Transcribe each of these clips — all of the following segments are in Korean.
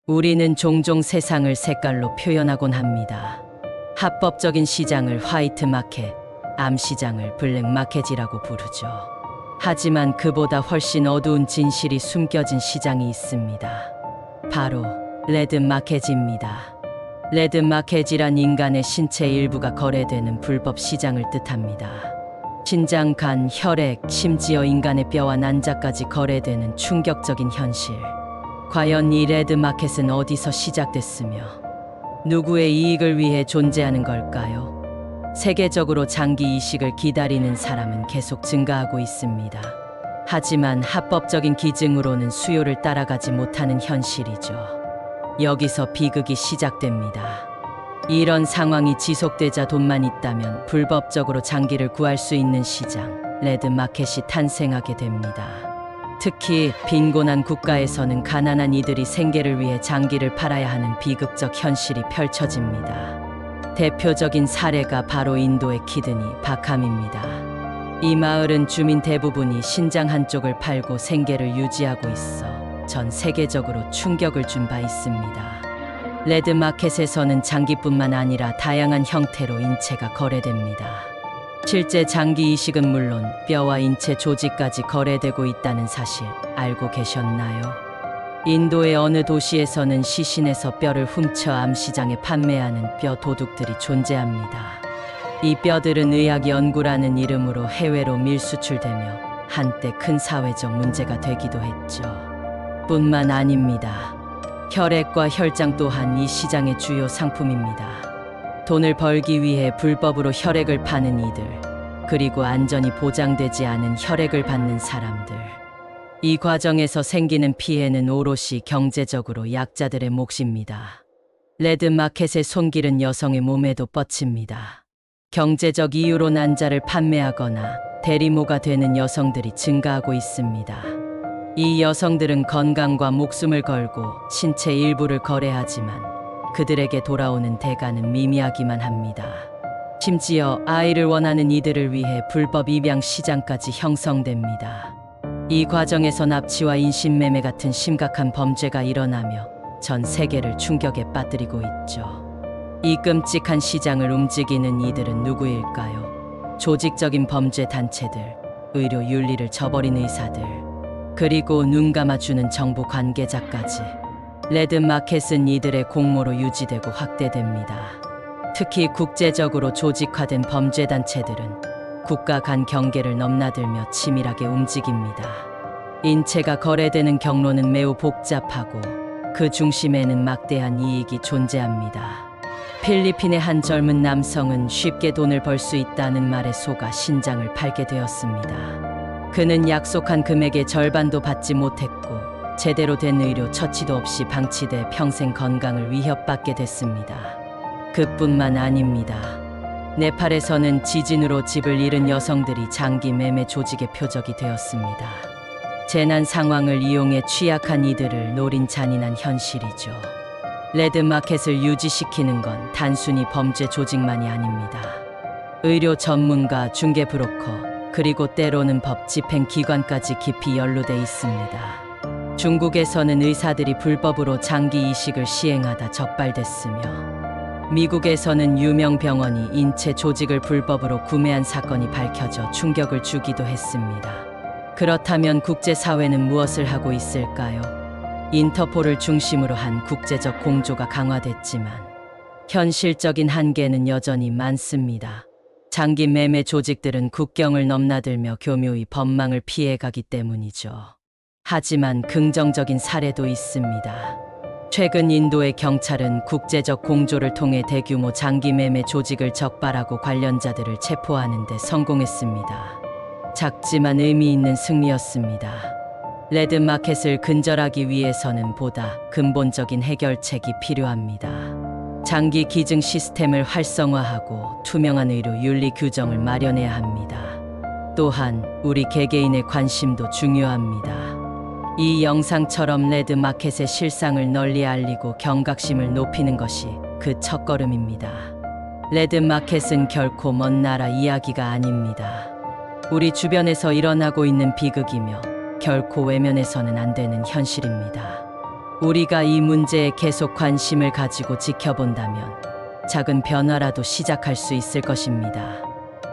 우리는 종종 세상을 색깔로 표현하곤 합니다. 합법적인 시장을 화이트 마켓, 암시장을 블랙 마켓이라고 부르죠. 하지만 그보다 훨씬 어두운 진실이 숨겨진 시장이 있습니다. 바로 레드 마켓입니다. 레드 마켓이란 인간의 신체 일부가 거래되는 불법 시장을 뜻합니다. 신장, 간, 혈액, 심지어 인간의 뼈와 난자까지 거래되는 충격적인 현실. 과연 이 레드 마켓은 어디서 시작됐으며 누구의 이익을 위해 존재하는 걸까요? 세계적으로 장기 이식을 기다리는 사람은 계속 증가하고 있습니다. 하지만 합법적인 기증으로는 수요를 따라가지 못하는 현실이죠. 여기서 비극이 시작됩니다. 이런 상황이 지속되자 돈만 있다면 불법적으로 장기를 구할 수 있는 시장, 레드 마켓이 탄생하게 됩니다. 특히 빈곤한 국가에서는 가난한 이들이 생계를 위해 장기를 팔아야 하는 비극적 현실이 펼쳐집니다. 대표적인 사례가 바로 인도의 키드니 바캄입니다. 이 마을은 주민 대부분이 신장 한쪽을 팔고 생계를 유지하고 있어 전 세계적으로 충격을 준 바 있습니다. 레드 마켓에서는 장기뿐만 아니라 다양한 형태로 인체가 거래됩니다. 실제 장기 이식은 물론 뼈와 인체 조직까지 거래되고 있다는 사실 알고 계셨나요? 인도의 어느 도시에서는 시신에서 뼈를 훔쳐 암시장에 판매하는 뼈 도둑들이 존재합니다. 이 뼈들은 의학 연구라는 이름으로 해외로 밀수출되며 한때 큰 사회적 문제가 되기도 했죠. 뿐만 아닙니다. 혈액과 혈장 또한 이 시장의 주요 상품입니다. 돈을 벌기 위해 불법으로 혈액을 파는 이들, 그리고 안전이 보장되지 않은 혈액을 받는 사람들. 이 과정에서 생기는 피해는 오롯이 경제적으로 약자들의 몫입니다. 레드 마켓의 손길은 여성의 몸에도 뻗칩니다. 경제적 이유로 난자를 판매하거나 대리모가 되는 여성들이 증가하고 있습니다. 이 여성들은 건강과 목숨을 걸고 신체 일부를 거래하지만 그들에게 돌아오는 대가는 미미하기만 합니다. 심지어 아이를 원하는 이들을 위해 불법 입양 시장까지 형성됩니다. 이 과정에서 납치와 인신매매 같은 심각한 범죄가 일어나며 전 세계를 충격에 빠뜨리고 있죠. 이 끔찍한 시장을 움직이는 이들은 누구일까요? 조직적인 범죄 단체들, 의료 윤리를 저버린 의사들, 그리고 눈 감아주는 정부 관계자까지. 레드 마켓은 이들의 공모로 유지되고 확대됩니다. 특히 국제적으로 조직화된 범죄 단체들은 국가 간 경계를 넘나들며 치밀하게 움직입니다. 인체가 거래되는 경로는 매우 복잡하고 그 중심에는 막대한 이익이 존재합니다. 필리핀의 한 젊은 남성은 쉽게 돈을 벌 수 있다는 말에 속아 신장을 팔게 되었습니다. 그는 약속한 금액의 절반도 받지 못했고 제대로 된 의료 처치도 없이 방치돼 평생 건강을 위협받게 됐습니다. 그뿐만 아닙니다. 네팔에서는 지진으로 집을 잃은 여성들이 장기 매매 조직의 표적이 되었습니다. 재난 상황을 이용해 취약한 이들을 노린 잔인한 현실이죠. 레드 마켓을 유지시키는 건 단순히 범죄 조직만이 아닙니다. 의료 전문가, 중개 브로커, 그리고 때로는 법 집행 기관까지 깊이 연루돼 있습니다. 중국에서는 의사들이 불법으로 장기 이식을 시행하다 적발됐으며 미국에서는 유명 병원이 인체 조직을 불법으로 구매한 사건이 밝혀져 충격을 주기도 했습니다. 그렇다면 국제사회는 무엇을 하고 있을까요? 인터폴을 중심으로 한 국제적 공조가 강화됐지만 현실적인 한계는 여전히 많습니다. 장기 매매 조직들은 국경을 넘나들며 교묘히 법망을 피해가기 때문이죠. 하지만 긍정적인 사례도 있습니다. 최근 인도의 경찰은 국제적 공조를 통해 대규모 장기 매매 조직을 적발하고 관련자들을 체포하는 데 성공했습니다. 작지만 의미 있는 승리였습니다. 레드 마켓을 근절하기 위해서는 보다 근본적인 해결책이 필요합니다. 장기 기증 시스템을 활성화하고 투명한 의료 윤리 규정을 마련해야 합니다. 또한 우리 개개인의 관심도 중요합니다. 이 영상처럼 레드 마켓의 실상을 널리 알리고 경각심을 높이는 것이 그 첫걸음입니다. 레드 마켓은 결코 먼 나라 이야기가 아닙니다. 우리 주변에서 일어나고 있는 비극이며 결코 외면해서는 안 되는 현실입니다. 우리가 이 문제에 계속 관심을 가지고 지켜본다면 작은 변화라도 시작할 수 있을 것입니다.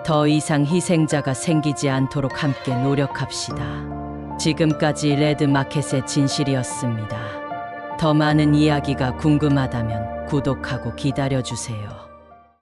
더 이상 희생자가 생기지 않도록 함께 노력합시다. 지금까지 레드마켓의 진실이었습니다. 더 많은 이야기가 궁금하다면 구독하고 기다려주세요.